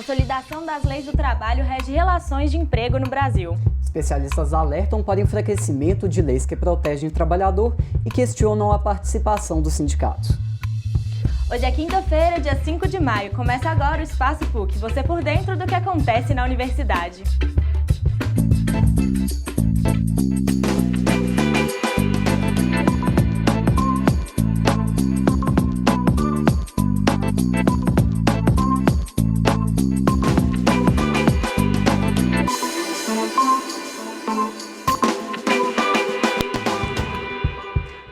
consolidação das leis do trabalho rege relações de emprego no Brasil. Especialistas alertam para o enfraquecimento de leis que protegem o trabalhador e questionam a participação dos sindicatos. Hoje é quinta-feira, dia 5 de maio. Começa agora o Espaço PUC, você por dentro do que acontece na universidade.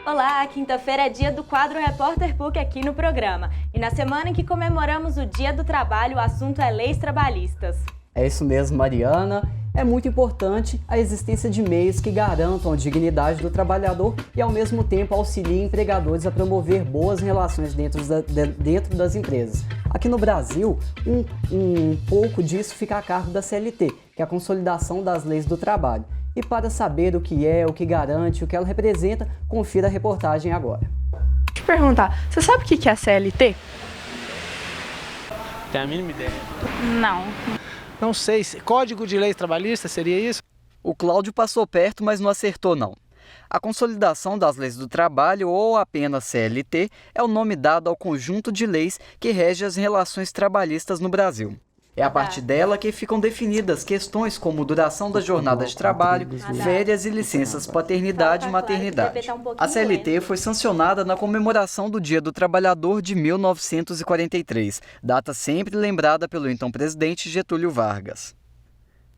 Olá, quinta-feira é dia do quadro Repórter PUC aqui no programa. E na semana em que comemoramos o Dia do Trabalho, o assunto é leis trabalhistas. É isso mesmo, Mariana. É muito importante a existência de meios que garantam a dignidade do trabalhador e, ao mesmo tempo, auxiliem empregadores a promover boas relações dentro das empresas. Aqui no Brasil, um pouco disso fica a cargo da CLT, que é a consolidação das leis do trabalho. E para saber o que é, o que garante, o que ela representa, confira a reportagem agora. Deixa eu te perguntar, você sabe o que é a CLT? Tem a mínima ideia? Não. Não sei, Código de Leis Trabalhistas seria isso? O Cláudio passou perto, mas não acertou não. A consolidação das leis do trabalho, ou apenas CLT, é o nome dado ao conjunto de leis que rege as relações trabalhistas no Brasil. É a partir dela que ficam definidas questões como duração da jornada de trabalho, férias e licenças paternidade e maternidade. A CLT foi sancionada na comemoração do Dia do Trabalhador de 1943, data sempre lembrada pelo então presidente Getúlio Vargas.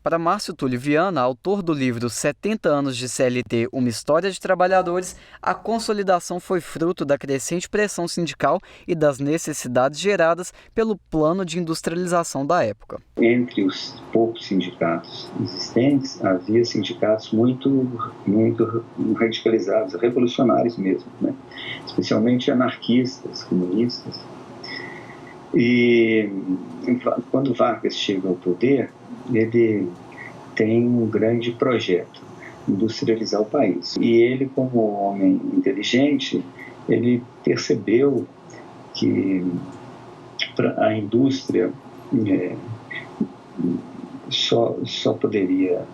Para Márcio Túlio Viana, autor do livro 70 anos de CLT, uma história de trabalhadores, a consolidação foi fruto da crescente pressão sindical e das necessidades geradas pelo plano de industrialização da época. Entre os poucos sindicatos existentes, havia sindicatos muito radicalizados, revolucionários mesmo, né? Especialmente anarquistas, comunistas. E quando Vargas chega ao poder, ele tem um grande projeto, industrializar o país. E ele, como homem inteligente, ele percebeu que a indústria só poderia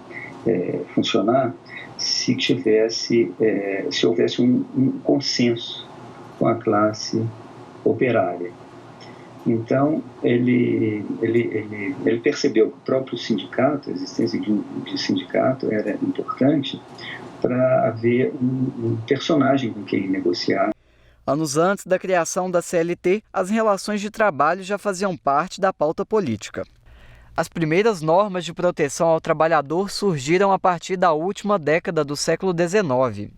funcionar se houvesse um consenso com a classe operária. Então, ele percebeu que o próprio sindicato, a existência de sindicato era importante para haver um personagem com quem negociar. Anos antes da criação da CLT, as relações de trabalho já faziam parte da pauta política. As primeiras normas de proteção ao trabalhador surgiram a partir da última década do século XIX.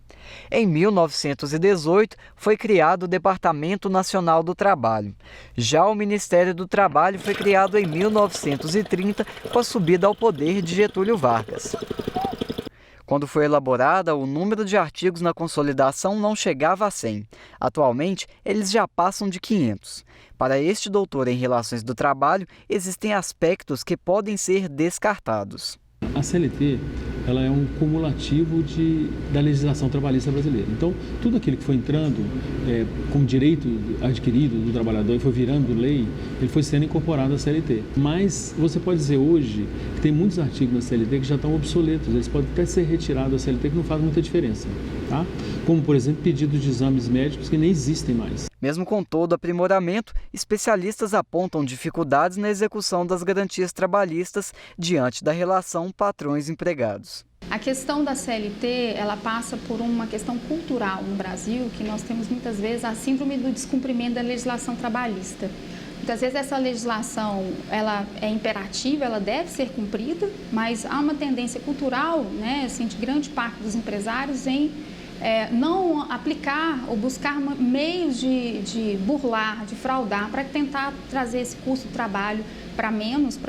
Em 1918, foi criado o Departamento Nacional do Trabalho. Já o Ministério do Trabalho foi criado em 1930, com a subida ao poder de Getúlio Vargas. Quando foi elaborada, o número de artigos na consolidação não chegava a 100. Atualmente, eles já passam de 500. Para este doutor em Relações do Trabalho, existem aspectos que podem ser descartados. A CLT ela é um cumulativo da legislação trabalhista brasileira. Então, tudo aquilo que foi entrando como direito adquirido do trabalhador e foi virando lei, ele foi sendo incorporado à CLT. Mas você pode dizer hoje que tem muitos artigos na CLT que já estão obsoletos, eles podem até ser retirados da CLT que não faz muita diferença. Tá? Como, por exemplo, pedidos de exames médicos que nem existem mais. Mesmo com todo aprimoramento, especialistas apontam dificuldades na execução das garantias trabalhistas diante da relação patrões-empregados. A questão da CLT, ela passa por uma questão cultural no Brasil, que nós temos muitas vezes a síndrome do descumprimento da legislação trabalhista. Muitas vezes essa legislação ela é imperativa, ela deve ser cumprida, mas há uma tendência cultural, né, assim, de grande parte dos empresários em não aplicar ou buscar meios de burlar, de fraudar, para tentar trazer esse custo de trabalho para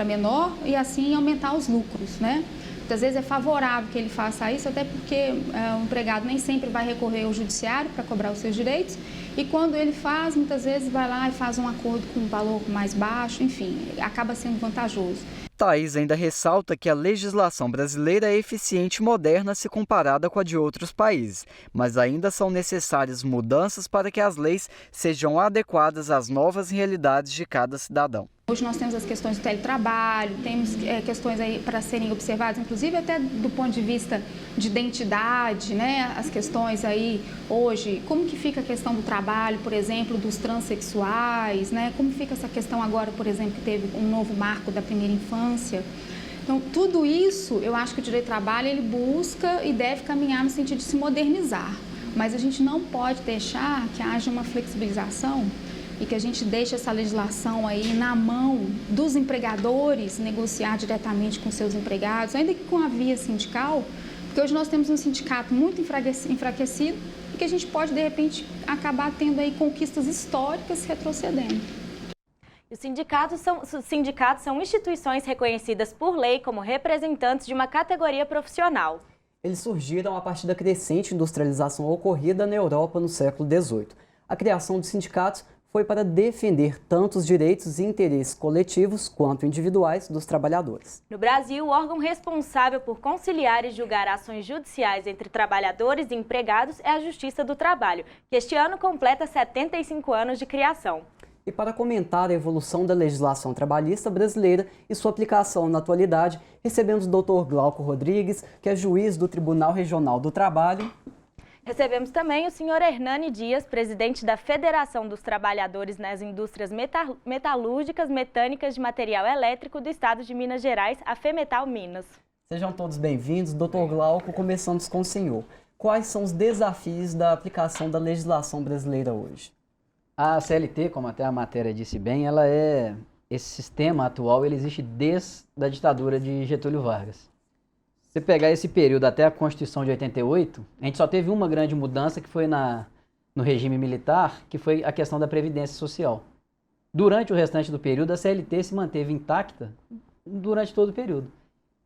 menor e assim aumentar os lucros, né? Muitas vezes é favorável que ele faça isso, até porque o empregado nem sempre vai recorrer ao judiciário para cobrar os seus direitos e quando ele faz, muitas vezes vai lá e faz um acordo com um valor mais baixo, enfim, acaba sendo vantajoso. Thaís ainda ressalta que a legislação brasileira é eficiente e moderna se comparada com a de outros países, mas ainda são necessárias mudanças para que as leis sejam adequadas às novas realidades de cada cidadão. Hoje nós temos as questões do teletrabalho, temos questões aí para serem observadas, inclusive até do ponto de vista de identidade, né? As questões aí hoje, como que fica a questão do trabalho, por exemplo, dos transexuais, né? Como fica essa questão agora, por exemplo, que teve um novo marco da primeira infância. Então, tudo isso, eu acho que o direito do trabalho, ele busca e deve caminhar no sentido de se modernizar, mas a gente não pode deixar que haja uma flexibilização e que a gente deixe essa legislação aí na mão dos empregadores negociar diretamente com seus empregados, ainda que com a via sindical, porque hoje nós temos um sindicato muito enfraquecido e que a gente pode, de repente, acabar tendo aí conquistas históricas retrocedendo. Os sindicatos são instituições reconhecidas por lei como representantes de uma categoria profissional. Eles surgiram a partir da crescente industrialização ocorrida na Europa no século XVIII. A criação dos sindicatos foi para defender tanto os direitos e interesses coletivos quanto individuais dos trabalhadores. No Brasil, o órgão responsável por conciliar e julgar ações judiciais entre trabalhadores e empregados é a Justiça do Trabalho, que este ano completa 75 anos de criação. E para comentar a evolução da legislação trabalhista brasileira e sua aplicação na atualidade, recebemos o Dr. Glauco Rodrigues, que é juiz do Tribunal Regional do Trabalho. Recebemos também o senhor Hernani Dias, presidente da Federação dos Trabalhadores nas Indústrias Metalúrgicas Mecânicas de Material Elétrico do Estado de Minas Gerais, a FEMetal Minas. Sejam todos bem-vindos. Dr. Glauco, começamos com o senhor. Quais são os desafios da aplicação da legislação brasileira hoje? A CLT, como até a matéria disse bem, esse sistema atual ele existe desde a ditadura de Getúlio Vargas. Se você pegar esse período até a Constituição de 88, a gente só teve uma grande mudança que foi no regime militar, que foi a questão da Previdência Social. Durante o restante do período, a CLT se manteve intacta durante todo o período.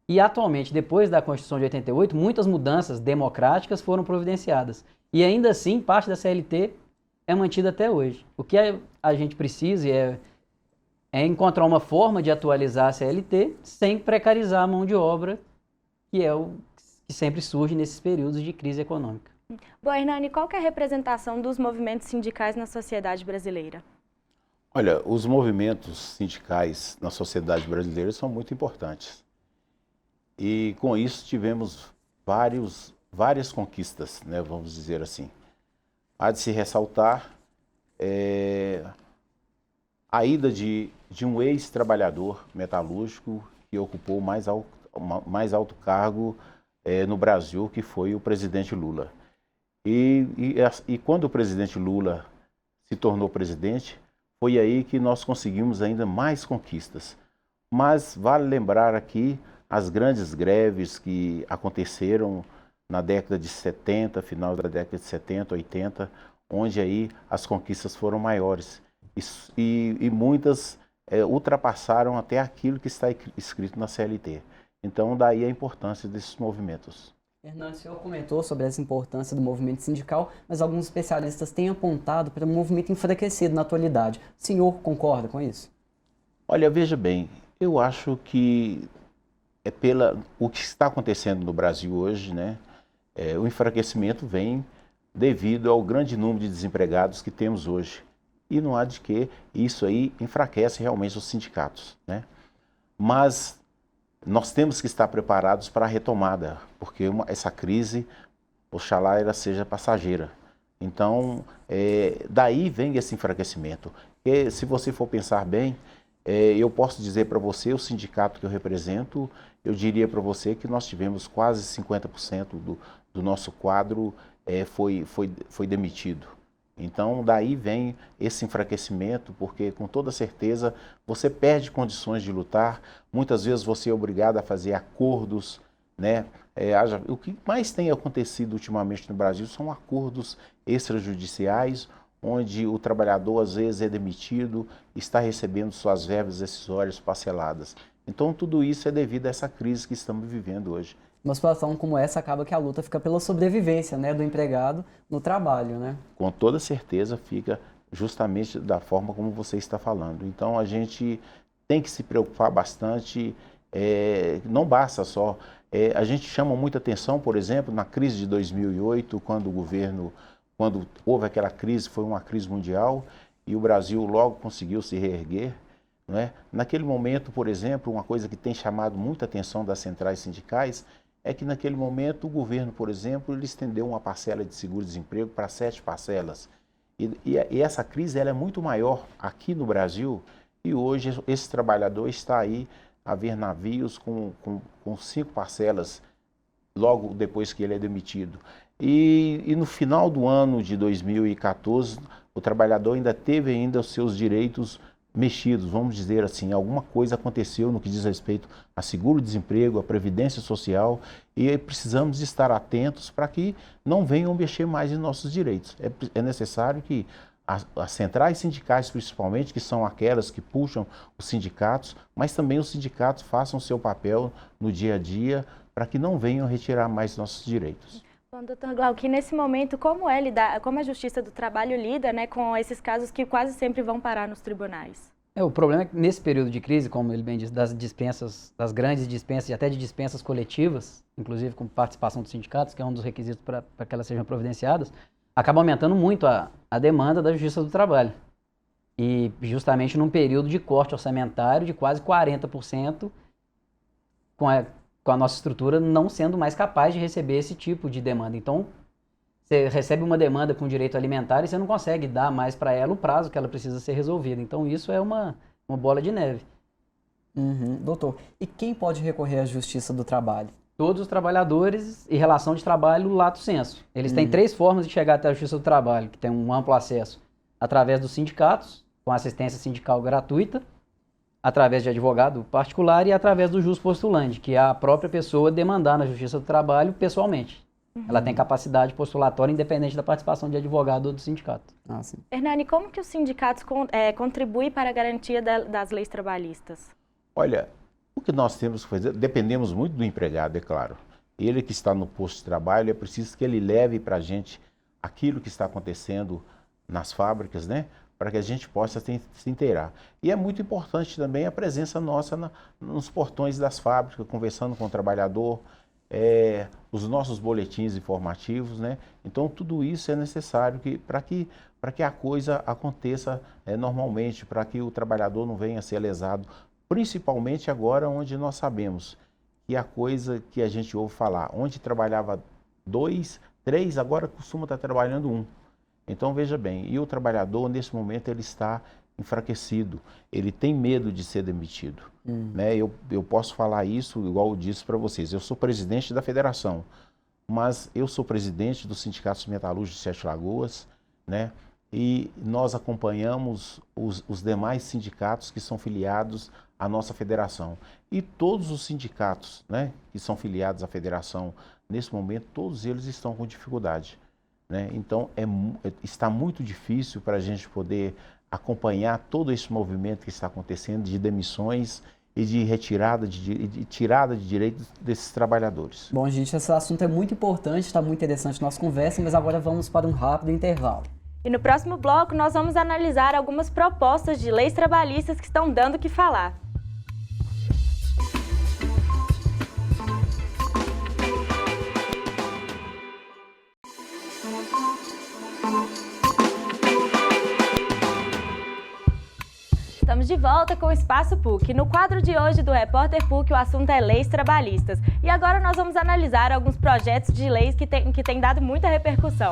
E atualmente, depois da Constituição de 88, muitas mudanças democráticas foram providenciadas. E ainda assim, parte da CLT é mantida até hoje. O que a gente precisa é encontrar uma forma de atualizar a CLT sem precarizar a mão de obra, que é o que sempre surge nesses períodos de crise econômica. Bom, Hernani, qual que é a representação dos movimentos sindicais na sociedade brasileira? Olha, os movimentos sindicais na sociedade brasileira são muito importantes. E com isso tivemos várias conquistas, né, vamos dizer assim. Há de se ressaltar a ida de um ex-trabalhador metalúrgico que ocupou o mais alto cargo no Brasil, que foi o presidente Lula. E quando o presidente Lula se tornou presidente, foi aí que nós conseguimos ainda mais conquistas. Mas vale lembrar aqui as grandes greves que aconteceram na década de 70, final da década de 70, 80, onde aí as conquistas foram maiores. E muitas ultrapassaram até aquilo que está escrito na CLT. Então, daí a importância desses movimentos. Hernani, o senhor comentou sobre essa importância do movimento sindical, mas alguns especialistas têm apontado para um movimento enfraquecido na atualidade. O senhor concorda com isso? Olha, veja bem, eu acho que o que está acontecendo no Brasil hoje, né? O enfraquecimento vem devido ao grande número de desempregados que temos hoje. E não há de que isso aí enfraquece realmente os sindicatos, né? Mas nós temos que estar preparados para a retomada, porque essa crise, oxalá ela seja passageira. Então, daí vem esse enfraquecimento. E, se você for pensar bem, eu posso dizer para você, o sindicato que eu represento, eu diria para você que nós tivemos quase 50% do nosso quadro foi demitido. Então, daí vem esse enfraquecimento, porque com toda certeza você perde condições de lutar, muitas vezes você é obrigado a fazer acordos, né? O que mais tem acontecido ultimamente no Brasil são acordos extrajudiciais, onde o trabalhador às vezes é demitido, está recebendo suas verbas decisórias parceladas. Então, tudo isso é devido a essa crise que estamos vivendo hoje. Uma situação como essa acaba que a luta fica pela sobrevivência, né, do empregado no trabalho, né? Com toda certeza fica justamente da forma como você está falando. Então a gente tem que se preocupar bastante, não basta só. A gente chama muita atenção, por exemplo, na crise de 2008, quando houve aquela crise, foi uma crise mundial, e o Brasil logo conseguiu se reerguer. não é? Naquele momento, por exemplo, uma coisa que tem chamado muita atenção das centrais sindicais é que naquele momento o governo, por exemplo, ele estendeu uma parcela de seguro-desemprego para 7 parcelas. E essa crise ela é muito maior aqui no Brasil e hoje esse trabalhador está aí a ver navios com 5 parcelas logo depois que ele é demitido. E no final do ano de 2014, o trabalhador ainda teve os seus direitos mexidos, vamos dizer assim, alguma coisa aconteceu no que diz respeito a seguro-desemprego, a previdência social, e precisamos estar atentos para que não venham mexer mais em nossos direitos. É necessário que as centrais sindicais, principalmente, que são aquelas que puxam os sindicatos, mas também os sindicatos façam o seu papel no dia a dia para que não venham retirar mais nossos direitos. Bom, doutor Glauco, nesse momento, como a Justiça do Trabalho lida, né, com esses casos que quase sempre vão parar nos tribunais? O problema é que nesse período de crise, como ele bem disse, das dispensas, das grandes dispensas e até de dispensas coletivas, inclusive com participação dos sindicatos, que é um dos requisitos para que elas sejam providenciadas, acaba aumentando muito a demanda da Justiça do Trabalho. E justamente num período de corte orçamentário de quase 40%, com a nossa estrutura não sendo mais capaz de receber esse tipo de demanda. Então, você recebe uma demanda com direito alimentar e você não consegue dar mais para ela o prazo que ela precisa ser resolvida. Então, isso é uma bola de neve. Doutor, e quem pode recorrer à Justiça do Trabalho? Todos os trabalhadores em relação de trabalho lato sensu. Eles têm 3 formas de chegar até a Justiça do Trabalho, que tem um amplo acesso através dos sindicatos, com assistência sindical gratuita, através de advogado particular e através do jus postulante, que é a própria pessoa demandar na Justiça do Trabalho pessoalmente. Ela tem capacidade postulatória independente da participação de advogado ou do sindicato. Sim. Hernani, como que os sindicatos contribuem para a garantia das leis trabalhistas? Olha, o que nós temos que fazer, dependemos muito do empregado, é claro. Ele que está no posto de trabalho, é preciso que ele leve para a gente aquilo que está acontecendo nas fábricas, né? Para que a gente possa se inteirar. E é muito importante também a presença nossa nos portões das fábricas, conversando com o trabalhador, os nossos boletins informativos, né? Então tudo isso é necessário para que a coisa aconteça normalmente, para que o trabalhador não venha a ser lesado, principalmente agora onde nós sabemos que a coisa que a gente ouve falar, onde trabalhava 2, 3, agora costuma estar trabalhando 1. Então veja bem, e o trabalhador nesse momento ele está enfraquecido, ele tem medo de ser demitido. Né? Eu posso falar isso igual eu disse para vocês, eu sou presidente da federação, mas eu sou presidente do Sindicato Metalúrgico de 7 Lagoas, né? E nós acompanhamos os demais sindicatos que são filiados à nossa federação. E todos os sindicatos, né, que são filiados à federação, nesse momento, todos eles estão com dificuldade. Né? Então, está muito difícil para a gente poder acompanhar todo esse movimento que está acontecendo de demissões e de retirada de tirada de direitos desses trabalhadores. Bom, gente, esse assunto é muito importante, está muito interessante a nossa conversa, mas agora vamos para um rápido intervalo. E no próximo bloco nós vamos analisar algumas propostas de leis trabalhistas que estão dando o que falar. Estamos de volta com o Espaço PUC. No quadro de hoje do Repórter PUC, o assunto é leis trabalhistas. E agora nós vamos analisar alguns projetos de leis que têm dado muita repercussão.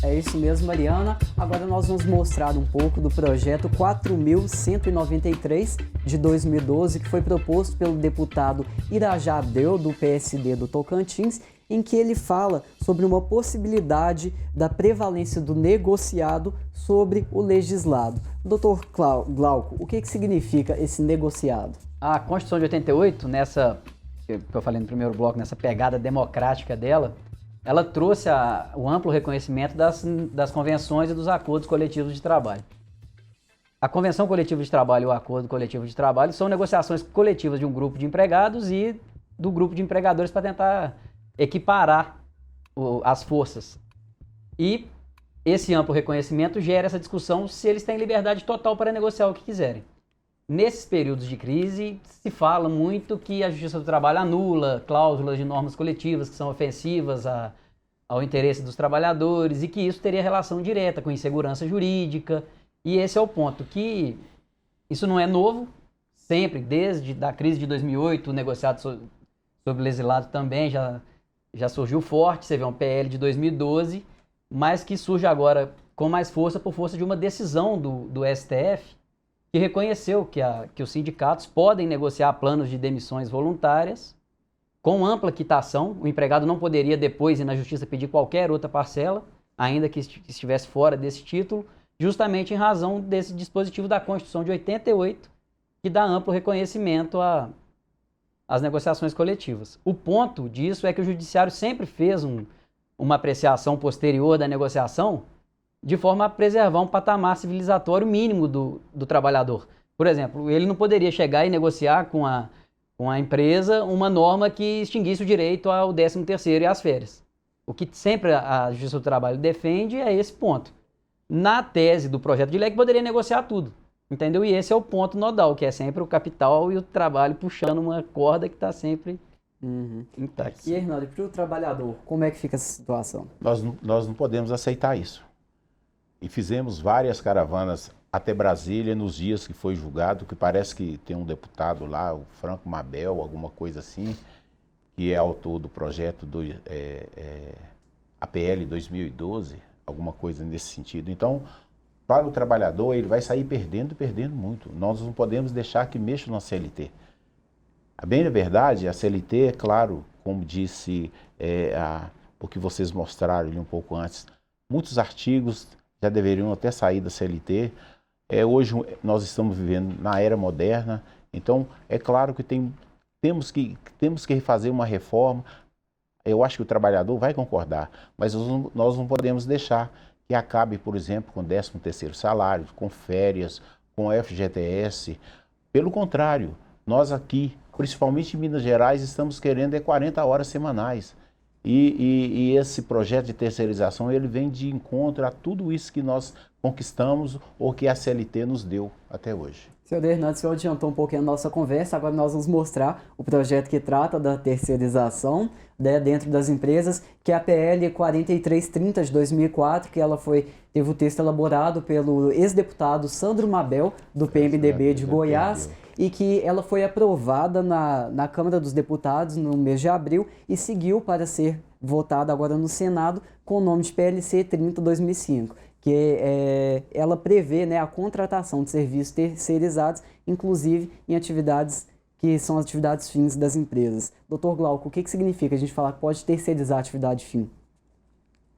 É isso mesmo, Mariana. Agora nós vamos mostrar um pouco do projeto 4.193 de 2012, que foi proposto pelo deputado Irajá Abreu, do PSD do Tocantins, em que ele fala sobre uma possibilidade da prevalência do negociado sobre o legislado. Doutor Glauco, o que significa esse negociado? A Constituição de 88, que eu falei no primeiro bloco, nessa pegada democrática dela, ela trouxe o amplo reconhecimento das convenções e dos acordos coletivos de trabalho. A convenção coletiva de trabalho e o acordo coletivo de trabalho são negociações coletivas de um grupo de empregados e do grupo de empregadores para tentar equiparar as forças. E esse amplo reconhecimento gera essa discussão se eles têm liberdade total para negociar o que quiserem. Nesses períodos de crise, se fala muito que a Justiça do Trabalho anula cláusulas de normas coletivas que são ofensivas ao interesse dos trabalhadores e que isso teria relação direta com insegurança jurídica. E esse é o ponto, que Isso não é novo, sempre, desde a crise de 2008, o negociado sobre legislado também já surgiu forte. Você vê um PL de 2012, mas que surge agora com mais força por força de uma decisão do STF, que reconheceu que os sindicatos podem negociar planos de demissões voluntárias com ampla quitação. O empregado não poderia depois ir na justiça pedir qualquer outra parcela, ainda que estivesse fora desse título, justamente em razão desse dispositivo da Constituição de 88, que dá amplo reconhecimento às negociações coletivas. O ponto disso é que o Judiciário sempre fez uma apreciação posterior da negociação de forma a preservar um patamar civilizatório mínimo do trabalhador. Por exemplo, ele não poderia chegar e negociar com a empresa uma norma que extinguisse o direito ao 13º e às férias. O que sempre a Justiça do Trabalho defende é esse ponto. Na tese do projeto de lei, que poderia negociar tudo, entendeu? E esse é o ponto nodal, que é sempre o capital e o trabalho puxando uma corda que está sempre intacta. E, Hernani, para o trabalhador, como é que fica essa situação? Nós não podemos aceitar isso. E fizemos várias caravanas até Brasília nos dias que foi julgado, que parece que tem um deputado lá, o Franco Mabel, alguma coisa assim, que é autor do projeto APL 2012, alguma coisa nesse sentido. Então, para o trabalhador, ele vai sair perdendo muito. Nós não podemos deixar que mexa na CLT. A bem da verdade, a CLT, é claro, como disse o que vocês mostraram ali um pouco antes, muitos artigos já deveriam até sair da CLT. Hoje nós estamos vivendo na era moderna, então é claro que temos que fazer uma reforma. Eu acho que o trabalhador vai concordar, mas nós não podemos deixar que acabe, por exemplo, com 13º salário, com férias, com FGTS. Pelo contrário, nós aqui, principalmente em Minas Gerais, estamos querendo 40 horas semanais. E esse projeto de terceirização, ele vem de encontro a tudo isso que nós conquistamos ou que a CLT nos deu até hoje. Senhor Hernani, o senhor adiantou um pouquinho a nossa conversa, agora nós vamos mostrar o projeto que trata da terceirização, né, dentro das empresas, que é a PL 4330 de 2004, que ela teve o texto elaborado pelo ex-deputado Sandro Mabel, do PMDB de Goiás, e que ela foi aprovada na Câmara dos Deputados no mês de abril e seguiu para ser votada agora no Senado com o nome de PLC 30/2005. Que ela prevê, né, a contratação de serviços terceirizados, inclusive em atividades que são as atividades fins das empresas. Dr. Glauco, o que significa a gente falar que pode terceirizar a atividade fim?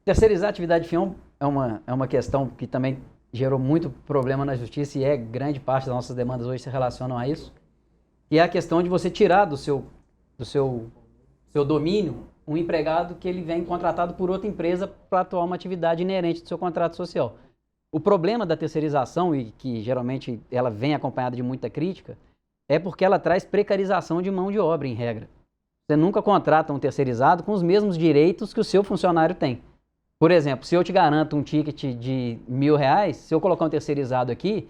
Terceirizar a atividade fim é uma questão que também gerou muito problema na justiça e grande parte das nossas demandas hoje se relacionam a isso, que é a questão de você tirar do seu domínio um empregado que ele vem contratado por outra empresa para atuar uma atividade inerente do seu contrato social. O problema da terceirização, e que geralmente ela vem acompanhada de muita crítica, é porque ela traz precarização de mão de obra, em regra. Você nunca contrata um terceirizado com os mesmos direitos que o seu funcionário tem. Por exemplo, se eu te garanto um ticket de R$1.000, se eu colocar um terceirizado aqui,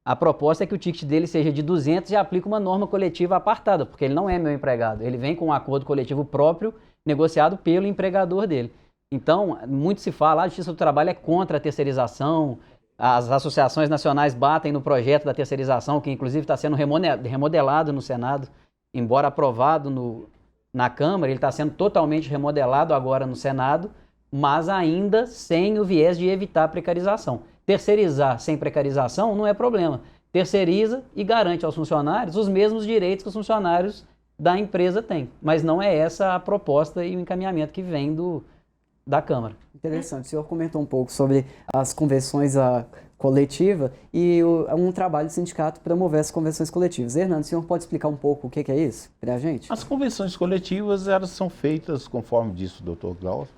a proposta é que o ticket dele seja de 200 e aplique uma norma coletiva apartada, porque ele não é meu empregado. Ele vem com um acordo coletivo próprio, negociado pelo empregador dele. Então, muito se fala, a Justiça do Trabalho é contra a terceirização, as associações nacionais batem no projeto da terceirização, que inclusive está sendo remodelado no Senado, embora aprovado na Câmara, ele está sendo totalmente remodelado agora no Senado, mas ainda sem o viés de evitar a precarização. Terceirizar sem precarização não é problema. Terceiriza e garante aos funcionários os mesmos direitos que os funcionários da empresa têm. Mas não é essa a proposta e o encaminhamento que vem da Câmara. Interessante. O senhor comentou um pouco sobre as convenções coletivas e um trabalho do sindicato para promover as convenções coletivas. Hernani, o senhor pode explicar um pouco o que é isso para a gente? As convenções coletivas, elas são feitas, conforme disse o Dr. Glauco,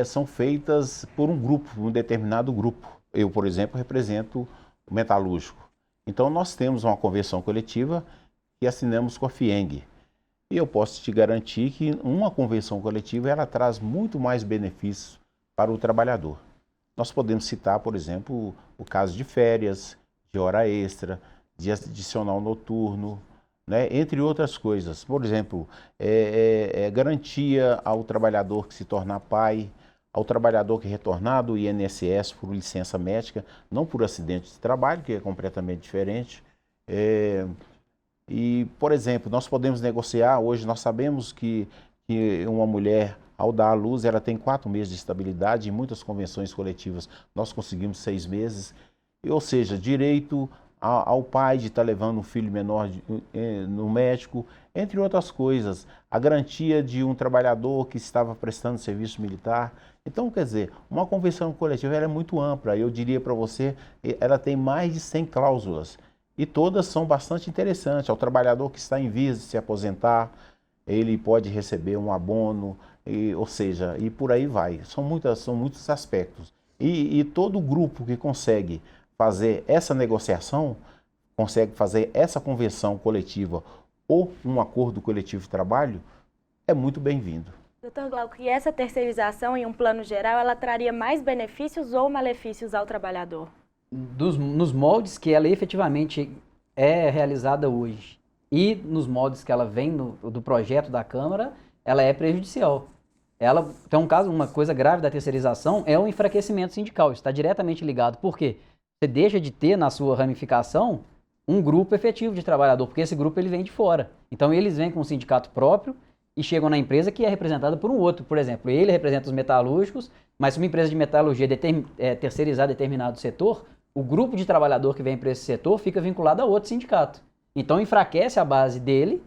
são feitas por um determinado grupo. Eu, por exemplo, represento o metalúrgico. Então, nós temos uma convenção coletiva que assinamos com a FIENG. E eu posso te garantir que uma convenção coletiva ela traz muito mais benefícios para o trabalhador. Nós podemos citar, por exemplo, o caso de férias, de hora extra, de adicional noturno, né, entre outras coisas. Por exemplo, garantia ao trabalhador que se tornar pai, ao trabalhador que retornar do INSS por licença médica, não por acidente de trabalho, que é completamente diferente. E, por exemplo, nós podemos negociar, hoje nós sabemos que uma mulher, ao dar à luz, ela tem 4 meses de estabilidade, em muitas convenções coletivas nós conseguimos 6 meses, ou seja, direito ao pai de estar levando um filho menor no médico, entre outras coisas, a garantia de um trabalhador que estava prestando serviço militar. Então, quer dizer, uma convenção coletiva ela é muito ampla, eu diria para você, ela tem mais de 100 cláusulas, e todas são bastante interessantes. Ao trabalhador que está em vias de se aposentar, ele pode receber um abono, ou seja, e por aí vai. São muitos aspectos. E todo grupo que consegue fazer essa negociação, consegue fazer essa convenção coletiva ou um acordo coletivo de trabalho, é muito bem-vindo. Doutor Glauco, e essa terceirização, em um plano geral, ela traria mais benefícios ou malefícios ao trabalhador? Nos moldes que ela efetivamente é realizada hoje e nos moldes que ela vem do projeto da Câmara, ela é prejudicial. Ela tem uma coisa grave da terceirização é o enfraquecimento sindical. Isso está diretamente ligado. Por quê? Você deixa de ter na sua ramificação um grupo efetivo de trabalhador, porque esse grupo ele vem de fora. Então eles vêm com um sindicato próprio e chegam na empresa que é representada por um outro. Por exemplo, ele representa os metalúrgicos, mas se uma empresa de metalurgia terceirizar determinado setor, o grupo de trabalhador que vem para esse setor fica vinculado a outro sindicato. Então enfraquece a base dele,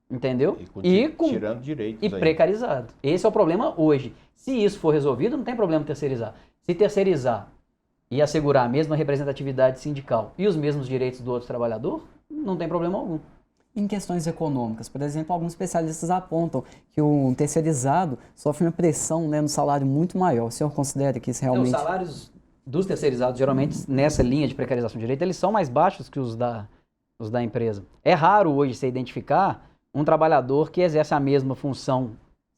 entendeu? Tirando direitos. E precarizado. Esse é o problema hoje. Se isso for resolvido, não tem problema terceirizar. Se terceirizar e assegurar a mesma representatividade sindical e os mesmos direitos do outro trabalhador, não tem problema algum. Em questões econômicas, por exemplo, alguns especialistas apontam que o terceirizado sofre uma pressão, né, no salário muito maior. O senhor considera que isso realmente... Os salários dos terceirizados, geralmente, nessa linha de precarização de direito, eles são mais baixos que os da empresa. É raro hoje você identificar um trabalhador que exerce a mesma função,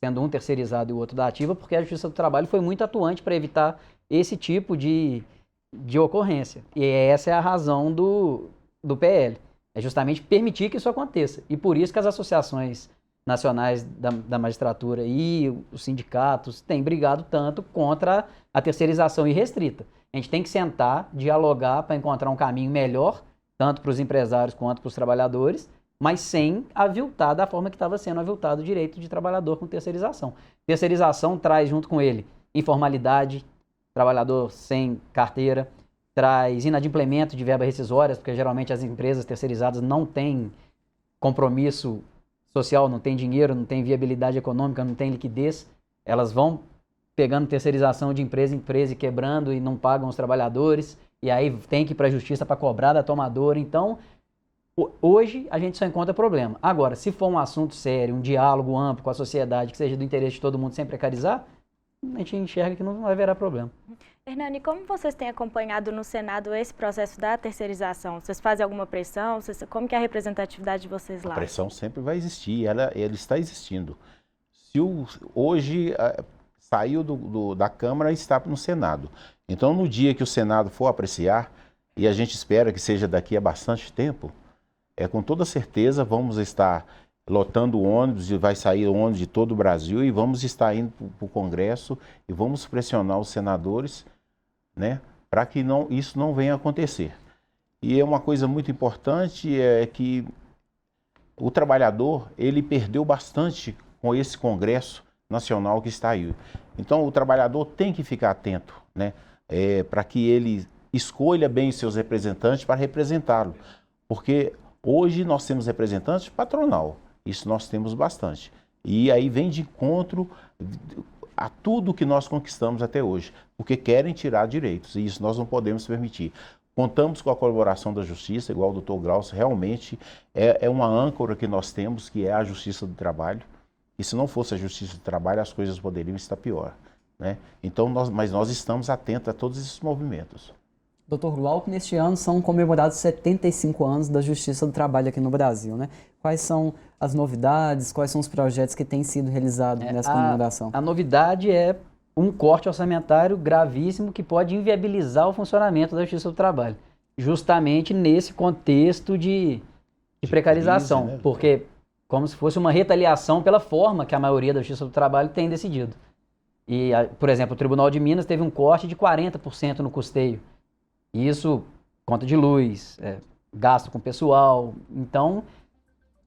sendo um terceirizado e o outro da ativa, porque a Justiça do Trabalho foi muito atuante para evitar esse tipo de ocorrência. E essa é a razão do PL. É justamente permitir que isso aconteça. E por isso que as associações nacionais da magistratura e os sindicatos têm brigado tanto contra a terceirização irrestrita. A gente tem que sentar, dialogar para encontrar um caminho melhor, tanto para os empresários quanto para os trabalhadores, mas sem aviltar da forma que estava sendo aviltado o direito de trabalhador com terceirização. Terceirização traz junto com ele informalidade, trabalhador sem carteira, traz inadimplemento de verbas rescisórias, porque geralmente as empresas terceirizadas não têm compromisso social, não têm dinheiro, não têm viabilidade econômica, não têm liquidez. Elas vão pegando terceirização de empresa em empresa e quebrando e não pagam os trabalhadores, e aí tem que ir para a justiça para cobrar da tomadora. Então, hoje a gente só encontra problema. Agora, se for um assunto sério, um diálogo amplo com a sociedade, que seja do interesse de todo mundo sem precarizar, a gente enxerga que não haverá problema. Hernani, como vocês têm acompanhado no Senado esse processo da terceirização? Vocês fazem alguma pressão? Como que é a representatividade de vocês lá? A pressão sempre vai existir, ela está existindo. Se hoje saiu da Câmara e está no Senado. Então, no dia que o Senado for apreciar, e a gente espera que seja daqui a bastante tempo, com toda certeza vamos estar lotando ônibus, e vai sair ônibus de todo o Brasil, e vamos estar indo para o Congresso e vamos pressionar os senadores, né, para que isso não venha a acontecer. E é uma coisa muito importante, é que o trabalhador, ele perdeu bastante com esse Congresso Nacional que está aí. Então, o trabalhador tem que ficar atento, né, para que ele escolha bem os seus representantes para representá-lo. Porque hoje nós temos representantes patronal, isso nós temos bastante. E aí vem de encontro a tudo que nós conquistamos até hoje, porque querem tirar direitos, e isso nós não podemos permitir. Contamos com a colaboração da Justiça, igual o doutor Glaucio, realmente é uma âncora que nós temos, que é a Justiça do Trabalho, e se não fosse a Justiça do Trabalho, as coisas poderiam estar pior, né? Então, mas nós estamos atentos a todos esses movimentos. Dr. Glauco, neste ano são comemorados 75 anos da Justiça do Trabalho aqui no Brasil, né? Quais são as novidades, quais são os projetos que têm sido realizados nessa comemoração? A novidade é um corte orçamentário gravíssimo que pode inviabilizar o funcionamento da Justiça do Trabalho, justamente nesse contexto de precarização, crise, né? Porque como se fosse uma retaliação pela forma que a maioria da Justiça do Trabalho tem decidido. E, por exemplo, o Tribunal de Minas teve um corte de 40% no custeio. E isso, conta de luz, gasto com pessoal. Então,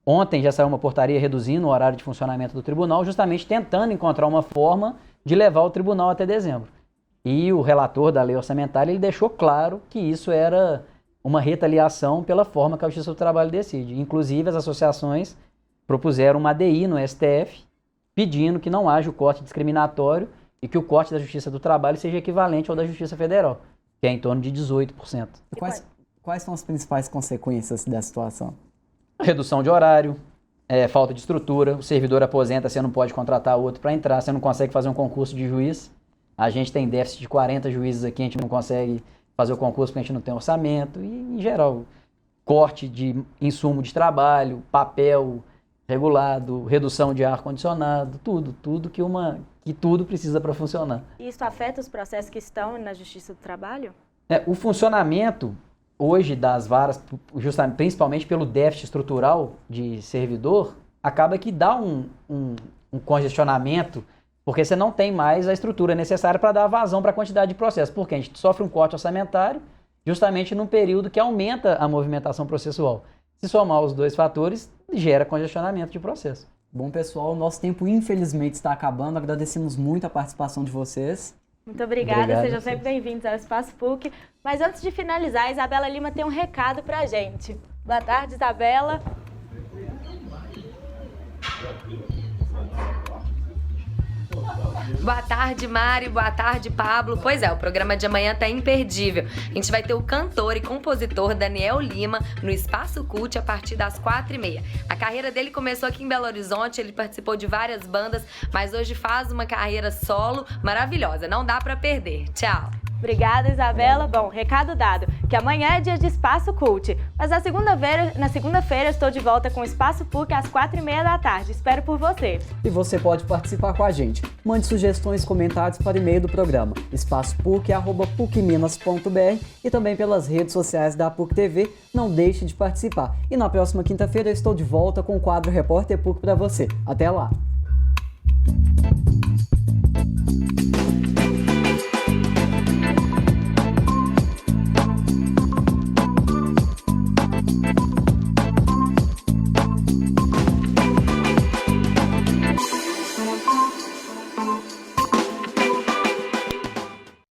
ontem já saiu uma portaria reduzindo o horário de funcionamento do tribunal, justamente tentando encontrar uma forma de levar o tribunal até dezembro. E o relator da lei orçamentária ele deixou claro que isso era uma retaliação pela forma que a Justiça do Trabalho decide. Inclusive, as associações propuseram uma ADI no STF, pedindo que não haja o corte discriminatório e que o corte da Justiça do Trabalho seja equivalente ao da Justiça Federal, que é em torno de 18%. Quais são as principais consequências dessa situação? Redução de horário, falta de estrutura, o servidor aposenta, você não pode contratar outro para entrar, você não consegue fazer um concurso de juiz. A gente tem déficit de 40 juízes aqui, a gente não consegue fazer o concurso porque a gente não tem orçamento. E, em geral, corte de insumo de trabalho, papel regulado, redução de ar-condicionado, tudo que tudo precisa para funcionar. Isso afeta os processos que estão na Justiça do Trabalho? O funcionamento hoje das varas, justamente, principalmente pelo déficit estrutural de servidor, acaba que dá um congestionamento, porque você não tem mais a estrutura necessária para dar vazão para a quantidade de processos. Porque a gente sofre um corte orçamentário justamente num período que aumenta a movimentação processual. Se somar os dois fatores, gera congestionamento de processo. Bom, pessoal, nosso tempo infelizmente está acabando. Agradecemos muito a participação de vocês. Muito obrigada, sejam sempre bem-vindos ao Espaço PUC. Mas antes de finalizar, a Isabela Lima tem um recado para a gente. Boa tarde, Isabela. Boa tarde, Mari. Boa tarde, Pablo. Pois é, o programa de amanhã tá imperdível. A gente vai ter o cantor e compositor Daniel Lima no Espaço Cult a partir das 4h30. A carreira dele começou aqui em Belo Horizonte, ele participou de várias bandas, mas hoje faz uma carreira solo maravilhosa. Não dá pra perder. Tchau. Obrigada, Isabela. Bom, recado dado, que amanhã é dia de Espaço Cult, mas na segunda-feira estou de volta com o Espaço PUC às 4h30 da tarde. Espero por você. E você pode participar com a gente. Mande sugestões e comentários para o e-mail do programa, espaçopuc@pucminas.br e também pelas redes sociais da PUC TV. Não deixe de participar. E na próxima quinta-feira eu estou de volta com o quadro Repórter PUC para você. Até lá!